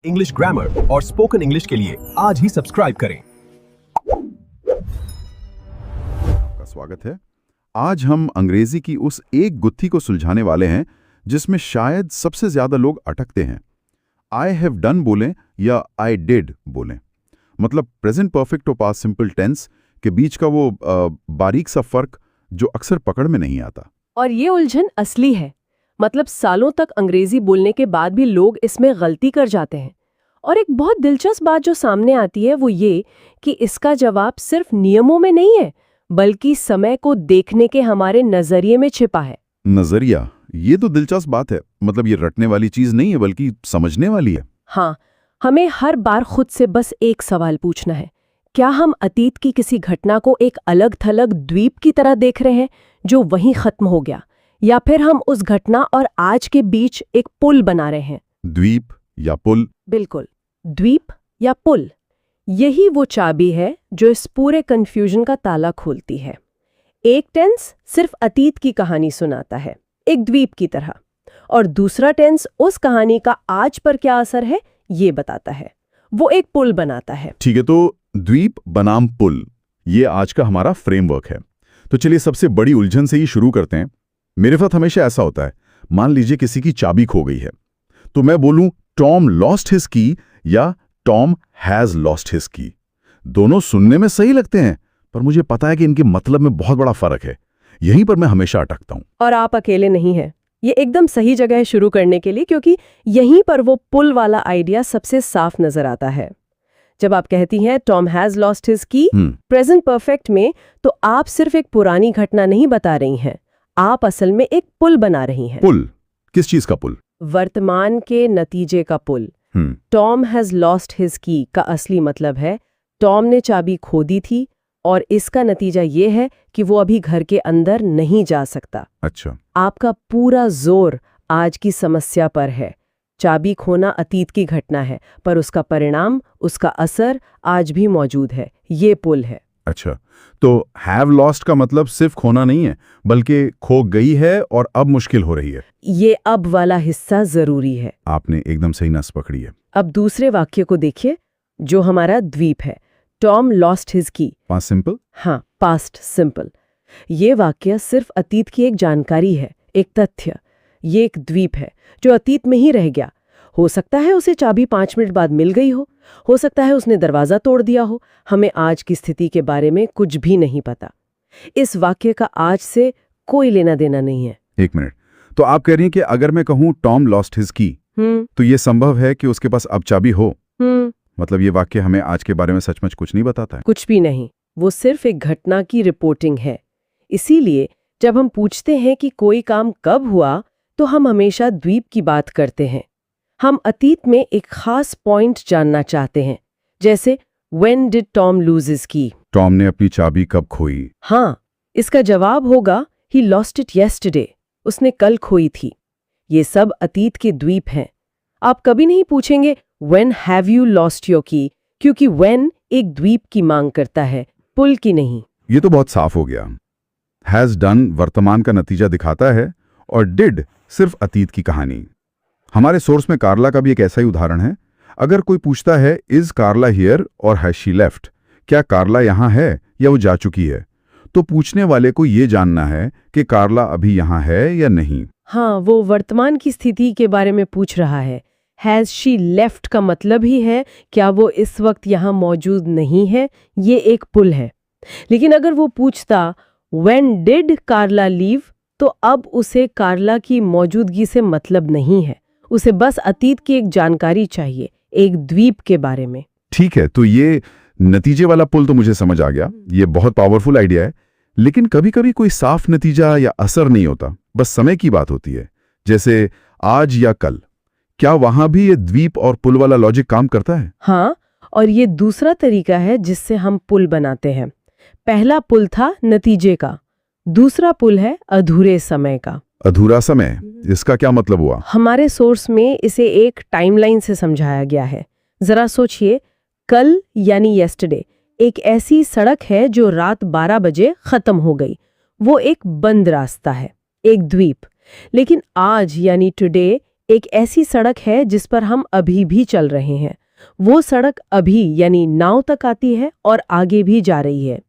English grammar और spoken English के लिए आज ही सब्सक्राइब करें। का स्वागत है। आज हम अंग्रेजी की उस एक गुत्थी को सुलझाने वाले हैं जिसमें शायद सबसे ज्यादा लोग अटकते हैं। आई हैव डन बोलें या आई डिड बोलें, मतलब प्रेजेंट परफेक्ट और पास्ट सिंपल टेंस के बीच का वो बारीक सा फर्क जो अक्सर पकड़ में नहीं आता। और ये उलझन असली है, मतलब सालों तक अंग्रेजी बोलने के बाद भी लोग इसमें गलती कर जाते हैं। और एक बहुत दिलचस्प बात जो सामने आती है वो ये कि इसका जवाब सिर्फ नियमों में नहीं है, बल्कि समय को देखने के हमारे नजरिए में छिपा है। नजरिया, ये तो दिलचस्प बात है। मतलब ये रटने वाली चीज नहीं है बल्कि समझने वाली है। हाँ, हमें हर बार खुद से बस एक सवाल पूछना है, क्या हम अतीत की किसी घटना को एक अलग थलग द्वीप की तरह देख रहे हैं जो वहीं खत्म हो गया, या फिर हम उस घटना और आज के बीच एक पुल बना रहे हैं? द्वीप या पुल? बिल्कुल, द्वीप या पुल, यही वो चाबी है जो इस पूरे कन्फ्यूजन का ताला खोलती है। एक टेंस सिर्फ अतीत की कहानी सुनाता है, एक द्वीप की तरह, और दूसरा टेंस उस कहानी का आज पर क्या असर है ये बताता है, वो एक पुल बनाता है। ठीक है, तो द्वीप बनाम पुल, ये आज का हमारा फ्रेमवर्क है। तो चलिए सबसे बड़ी उलझन से ही शुरू करते हैं। मेरे साथ हमेशा ऐसा होता है, मान लीजिए किसी की चाबी खो गई है, तो मैं बोलूं टॉम लॉस्ट हिज की या टॉम हैज लॉस्ट हिज की। दोनों सुनने में सही लगते हैं, पर मुझे पता है कि इनके मतलब में बहुत बड़ा फर्क है। यहीं पर मैं हमेशा अटकता हूं। और आप अकेले नहीं हैं, ये एकदम सही जगह है शुरू करने के लिए, क्योंकि यहीं पर वो पुल वाला आइडिया सबसे साफ नजर आता है। जब आप कहती हैं टॉम हैज लॉस्ट हिज की प्रेजेंट परफेक्ट में, तो आप सिर्फ एक पुरानी घटना नहीं बता रही हैं, आप असल में एक पुल बना रही हैं। पुल? किस चीज का पुल? वर्तमान के नतीजे का पुल। टॉम हैज लॉस्ट हिज की का असली मतलब है टॉम ने चाबी खो दी थी, और इसका नतीजा ये है कि वो अभी घर के अंदर नहीं जा सकता। अच्छा, आपका पूरा जोर आज की समस्या पर है। चाबी खोना अतीत की घटना है, पर उसका परिणाम, उसका असर आज भी मौजूद है। ये पुल है। अच्छा, तो हैव लॉस्ट का मतलब सिर्फ खोना नहीं है, बल्कि खो गई है और अब मुश्किल हो रही है। ये अब वाला हिस्सा जरूरी है। आपने एकदम सही नस पकड़ी है। अब दूसरे वाक्य को देखिए, जो हमारा द्वीप है, टॉम लॉस्ट हिज की। Past simple? हाँ, पास्ट सिंपल। ये वाक्य सिर्फ अतीत की एक जानकारी है, एक तथ्य। ये एक द्वीप है जो अतीत में ही रह गया। हो सकता है उसे चाबी 5 मिनट बाद मिल गई हो सकता है उसने दरवाजा तोड़ दिया हो। हमें आज की स्थिति के बारे में कुछ भी नहीं पता। इस वाक्य का आज से कोई लेना देना नहीं है। एक मिनट, तो आप कह रही हैं कि अगर मैं कहूं टॉम लॉस्ट हिज की, तो ये संभव है कि उसके पास अब चाबी हो? मतलब ये वाक्य हमें आज के बारे में सचमुच कुछ नहीं बताता है? कुछ भी नहीं, वो सिर्फ एक घटना की रिपोर्टिंग है। इसीलिए जब हम पूछते हैं कि कोई काम कब हुआ, तो हम हमेशा द्वीप की बात करते हैं। हम अतीत में एक खास पॉइंट जानना चाहते हैं, जैसे When did Tom lose his key? Tom ने अपनी चाबी कब खोई? हाँ, इसका जवाब होगा He lost it yesterday. उसने कल खोई थी। ये सब अतीत के द्वीप हैं। आप कभी नहीं पूछेंगे When have you lost your key? क्योंकि when एक द्वीप की मांग करता है, पुल की नहीं। ये तो बहुत साफ हो गया। हैज डन वर्तमान का नतीजा दिखाता है और डिड सिर्फ अतीत की कहानी। हमारे सोर्स में कार्ला का भी एक ऐसा ही उदाहरण है। अगर कोई पूछता है इज कार्ला हियर और हैज शी लेफ्ट, क्या कार्ला यहाँ है या वो जा चुकी है, तो पूछने वाले को ये जानना है कि कार्ला अभी यहाँ है या नहीं। हाँ, वो वर्तमान की स्थिति के बारे में पूछ रहा है। हैज शी लेफ्ट का मतलब ही है क्या वो इस वक्त यहाँ मौजूद नहीं है। ये एक पुल है। लेकिन अगर वो पूछता व्हेन डिड कार्ला लीव, तो अब उसे कार्ला की मौजूदगी से मतलब नहीं है। उसे बस अतीत की एक जानकारी चाहिए, एक द्वीप के बारे में। ठीक है, तो ये नतीजे वाला पुल तो मुझे समझ आ गया। ये बहुत पावरफुल आइडिया है। लेकिन कभी कभी कोई साफ नतीजा या असर नहीं होता, बस समय की बात होती है, जैसे आज या कल। क्या वहां भी ये द्वीप और पुल वाला लॉजिक काम करता है? हाँ, और ये दूसरा तरीका है जिससे हम पुल बनाते हैं। पहला पुल था नतीजे का, दूसरा पुल है अधूरे समय का। अधूरा समय, इसका क्या मतलब हुआ? हमारे सोर्स में इसे एक टाइमलाइन से समझाया गया है। जरा सोचिए, कल यानी येस्टरडे एक ऐसी सड़क है जो रात 12 बजे खत्म हो गई। वो एक बंद रास्ता है, एक द्वीप। लेकिन आज यानी टुडे एक ऐसी सड़क है जिस पर हम अभी भी चल रहे हैं। वो सड़क अभी यानी नाव तक आती है और आगे भी जा रही है।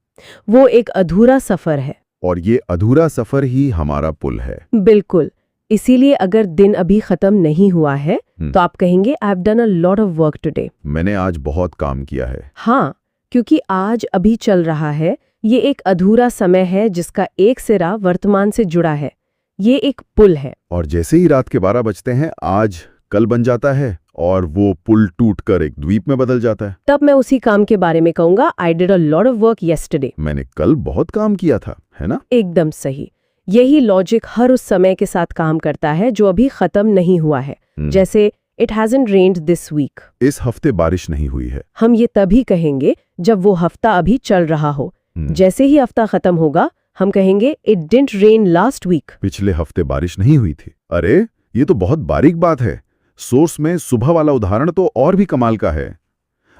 वो एक अधूरा सफर है। और ये अधूरा सफर ही हमारा पुल है। बिल्कुल। इसीलिए अगर दिन अभी खत्म नहीं हुआ है तो आप कहेंगे I have done a lot of work today. मैंने आज बहुत काम किया है। हाँ, क्योंकि आज अभी चल रहा है। ये एक अधूरा समय है जिसका एक सिरा वर्तमान से जुड़ा है। ये एक पुल है। और जैसे ही रात के 12 बजते हैं, आज कल बन जाता है और वो पुल टूटकर एक द्वीप में बदल जाता है। तब मैं उसी काम के बारे में कहूंगा I did a lot of work yesterday. मैंने कल बहुत काम किया था, है ना? एकदम सही। यही लॉजिक हर उस समय के साथ काम करता है जो अभी खत्म नहीं हुआ है। जैसे it hasn't rained this week. इस हफ्ते बारिश नहीं हुई है। हम ये तभी कहेंगे जब वो हफ्ता अभी चल रहा हो। जैसे ही हफ्ता खत्म होगा हम कहेंगे it didn't rain last week. पिछले हफ्ते बारिश नहीं हुई थी। अरे ये तो बहुत बारीक बात है। सोर्स में सुबह वाला उदाहरण तो और भी कमाल का है।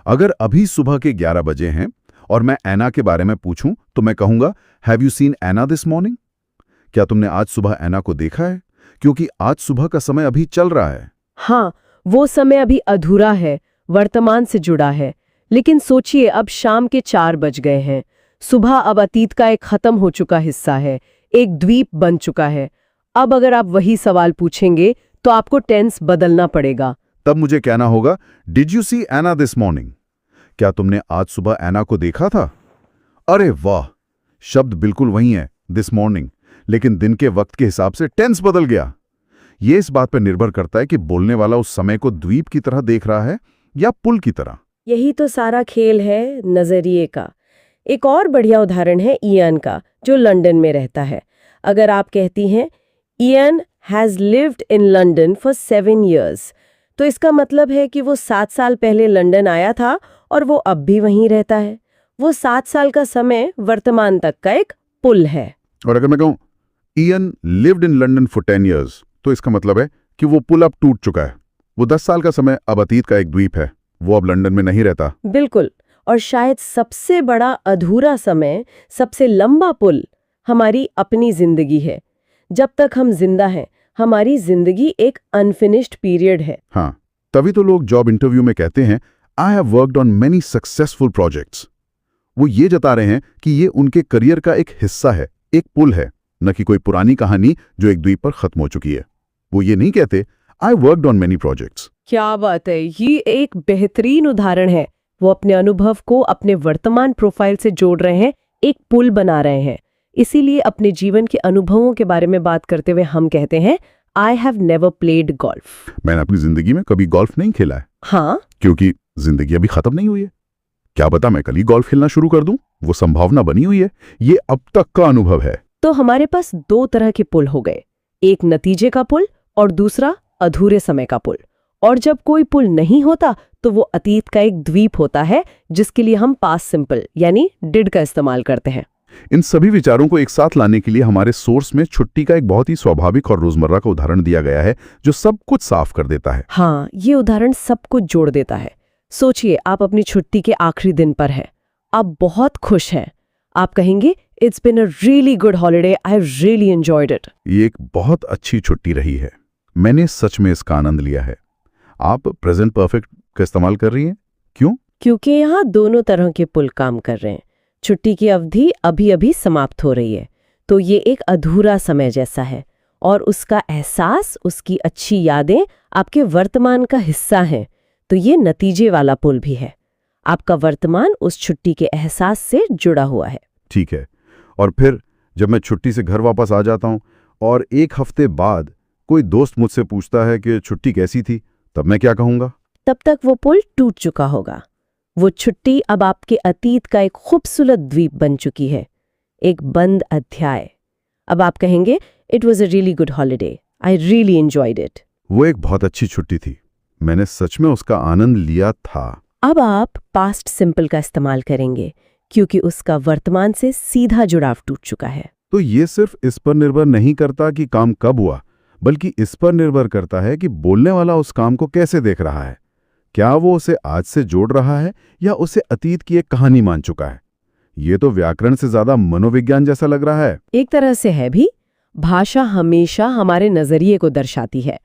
अगर अभी सुबह के 11 बजे हैं और मैं एना के बारे में पूछूं तो मैं कहूंगा have you seen Anna this morning? क्या तुमने आज सुबह एना को देखा है? क्योंकि आज सुबह का समय अभी चल रहा है। हाँ, वो समय अभी अधूरा है, वर्तमान से जुड़ा है। लेकिन सोचिए अब शाम के 4 बज गए हैं। सुबह अब अतीत का एक खत्म हो चुका हिस्सा है, एक द्वीप बन चुका है। अब अगर आप वही सवाल पूछेंगे तो आपको टेंस बदलना पड़ेगा। तब मुझे कहना होगा did you see Anna this morning? क्या तुमने आज सुबह एना को देखा था? अरे वाह, शब्द बिल्कुल वही है, दिस मॉर्निंग, लेकिन दिन के वक्त के हिसाब से टेंस बदल गया। ये इस बात पर निर्भर करता है कि बोलने वाला उस समय को द्वीप की तरह देख रहा है या पुल की तरह। यही तो सारा खेल है नजरिए का। एक और बढ़िया उदाहरण है इयान का, जो लंदन में रहता है। अगर आप कहती हैं Ian has lived in London for 7 years, तो इसका मतलब है कि वो 7 साल पहले लंदन आया था और वो अब भी वहीं रहता है। वो 7 साल का समय वर्तमान तक का एक पुल है। और अगर मैं कहूं Ian lived in London for 10 years, तो इसका मतलब है कि वो पुल अब टूट चुका है। वो 10 साल का समय अब अतीत का एक द्वीप है। वो अब लंदन में नहीं रहता। बिल्कुल। और शायद सबसे बड़ा अधूरा समय, सबसे लंबा पुल हमारी अपनी जिंदगी है। जब तक हम जिंदा हैं, हमारी जिंदगी एक अनफिनिश्ड पीरियड है। हाँ, तभी तो लोग जॉब इंटरव्यू में कहते हैं I have worked on many successful projects. वो ये जता रहे हैं कि ये उनके करियर का एक हिस्सा है, एक पुल है, न कि कोई पुरानी कहानी जो एक द्वीप पर खत्म हो चुकी है। वो ये नहीं कहते I worked on many projects. क्या बात है, ये एक बेहतरीन उदाहरण है। वो अपने अनुभव को अपने वर्तमान प्रोफाइल से जोड़ रहे हैं, एक पुल बना रहे हैं। इसीलिए अपने जीवन के अनुभवों के बारे में बात करते हुए हम कहते हैं I have never played golf. मैंने अपनी जिंदगी में कभी गोल्फ नहीं खेला है। हाँ, क्योंकि जिंदगी अभी खत्म नहीं हुई है। क्या पता मैं कल ही गोल्फ खेलना शुरू कर दूं, वो संभावना बनी हुई है। ये अब तक का अनुभव है। तो हमारे पास 2 तरह के पुल हो गए, एक नतीजे का पुल और दूसरा अधूरे समय का पुल। और जब कोई पुल नहीं होता तो वो अतीत का एक द्वीप होता है, जिसके लिए हम पास्ट सिंपल यानी डिड का इस्तेमाल करते हैं। इन सभी विचारों को एक साथ लाने के लिए हमारे सोर्स में छुट्टी का एक बहुत ही स्वाभाविक और रोजमर्रा का उदाहरण दिया गया है, जो सब कुछ साफ कर देता है। हाँ, ये उदाहरण सब कुछ जोड़ देता है। सोचिए आप अपनी छुट्टी के आखिरी दिन पर हैं, आप बहुत खुश हैं। आप कहेंगे it's been a really good holiday, I really enjoyed it. ये एक बहुत अच्छी छुट्टी रही है, मैंने सच में इसका आनंद लिया है। आप प्रेजेंट परफेक्ट का इस्तेमाल कर रही हैं। क्यों? क्योंकि यहाँ दोनों तरह के पुल काम कर रहे हैं। छुट्टी की अवधि अभी अभी समाप्त हो रही है, तो ये एक अधूरा समय जैसा है, और उसका एहसास, उसकी अच्छी यादें आपके वर्तमान का हिस्सा हैं। तो ये नतीजे वाला पुल भी है। आपका वर्तमान उस छुट्टी के एहसास से जुड़ा हुआ है। ठीक है। और फिर जब मैं छुट्टी से घर वापस आ जाता हूँ और 1 हफ्ते बाद कोई दोस्त मुझसे पूछता है कि छुट्टी कैसी थी, तब मैं क्या कहूँगा? तब तक वो पुल टूट चुका होगा। वो छुट्टी अब आपके अतीत का एक खूबसूरत द्वीप बन चुकी है, एक बंद अध्याय। अब आप कहेंगे it was a really good holiday, I really enjoyed it. वो एक बहुत अच्छी छुट्टी थी, मैंने सच में उसका आनंद लिया था। अब आप पास्ट सिंपल का इस्तेमाल करेंगे, क्योंकि उसका वर्तमान से सीधा जुड़ाव टूट चुका है। तो ये सिर्फ इस पर निर्भर नहीं करता कि काम कब हुआ, बल्कि इस पर निर्भर करता है कि बोलने वाला उस काम को कैसे देख रहा है। क्या वो उसे आज से जोड़ रहा है या उसे अतीत की एक कहानी मान चुका है? ये तो व्याकरण से ज्यादा मनोविज्ञान जैसा लग रहा है। एक तरह से है भी। भाषा हमेशा हमारे नजरिए को दर्शाती है।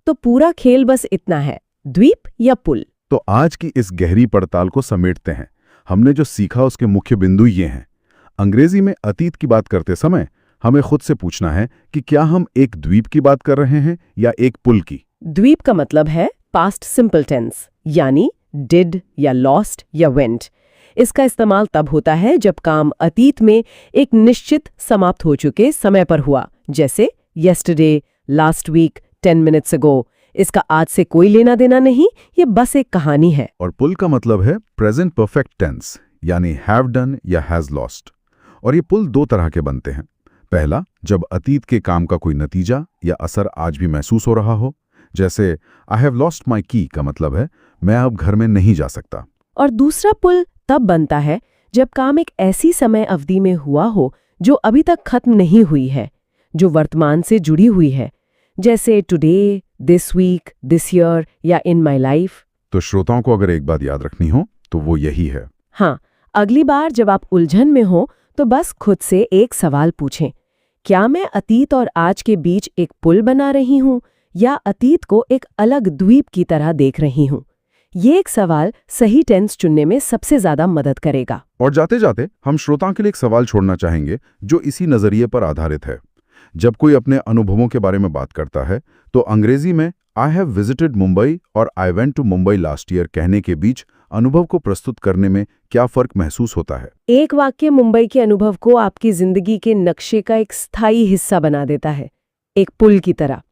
तो पूरा खेल बस इतना है, द्वीप या पुल। तो आज की इस गहरी पड़ताल को समेटते हैं। हमने जो सीखा उसके मुख्य बिंदु ये हैं। अंग्रेजी में अतीत की बात करते समय हमें खुद से पूछना है कि क्या हम एक द्वीप की बात कर रहे हैं या एक पुल की। द्वीप का मतलब है पास्ट सिंपल टेंस, यानी डिड या लॉस्ट या वेंट। इसका इस्तेमाल तब होता है जब काम अतीत में एक निश्चित समाप्त हो चुके समय पर हुआ, जैसे yesterday, last week, 10 minutes ago। इसका आज से कोई लेना देना नहीं, ये बस एक कहानी है। और पुल का मतलब है प्रेजेंट परफेक्ट टेंस, यानी हैव डन या हैज लॉस्ट। और ये पुल दो तरह के बनते हैं। पहला, जब अतीत के काम का कोई नतीजा या असर आज भी महसूस हो रहा हो, जैसे आई हैव लॉस्ट माई की का मतलब है मैं अब घर में नहीं जा सकता। और दूसरा पुल तब बनता है जब काम एक ऐसी समय अवधि में हुआ हो जो अभी तक खत्म नहीं हुई है, जो वर्तमान से जुड़ी हुई है, जैसे today, this week, this year या इन माई लाइफ। तो श्रोताओं को अगर एक बात याद रखनी हो तो वो यही है। हाँ, अगली बार जब आप उलझन में हो तो बस खुद से एक सवाल पूछें, क्या मैं अतीत और आज के बीच एक पुल बना रही हूँ या अतीत को एक अलग द्वीप की तरह देख रही हूँ? ये एक सवाल सही टेंस चुनने में सबसे ज्यादा मदद करेगा। और जाते जाते हम श्रोताओं के लिए एक सवाल छोड़ना चाहेंगे जो इसी नजरिए पर आधारित है। जब कोई अपने अनुभवों के बारे में बात करता है तो अंग्रेजी में आई हैव विजिटेड मुंबई और I went to Mumbai last year कहने के बीच अनुभव को प्रस्तुत करने में क्या फर्क महसूस होता है? एक वाक्य मुंबई के अनुभव को आपकी जिंदगी के नक्शे का एक स्थायी हिस्सा बना देता है, एक पुल की तरह,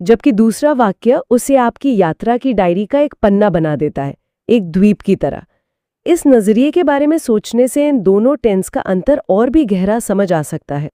जबकि दूसरा वाक्य उसे आपकी यात्रा की डायरी का एक पन्ना बना देता है, एक द्वीप की तरह। इस नजरिए के बारे में सोचने से इन दोनों टेंस का अंतर और भी गहरा समझ आ सकता है।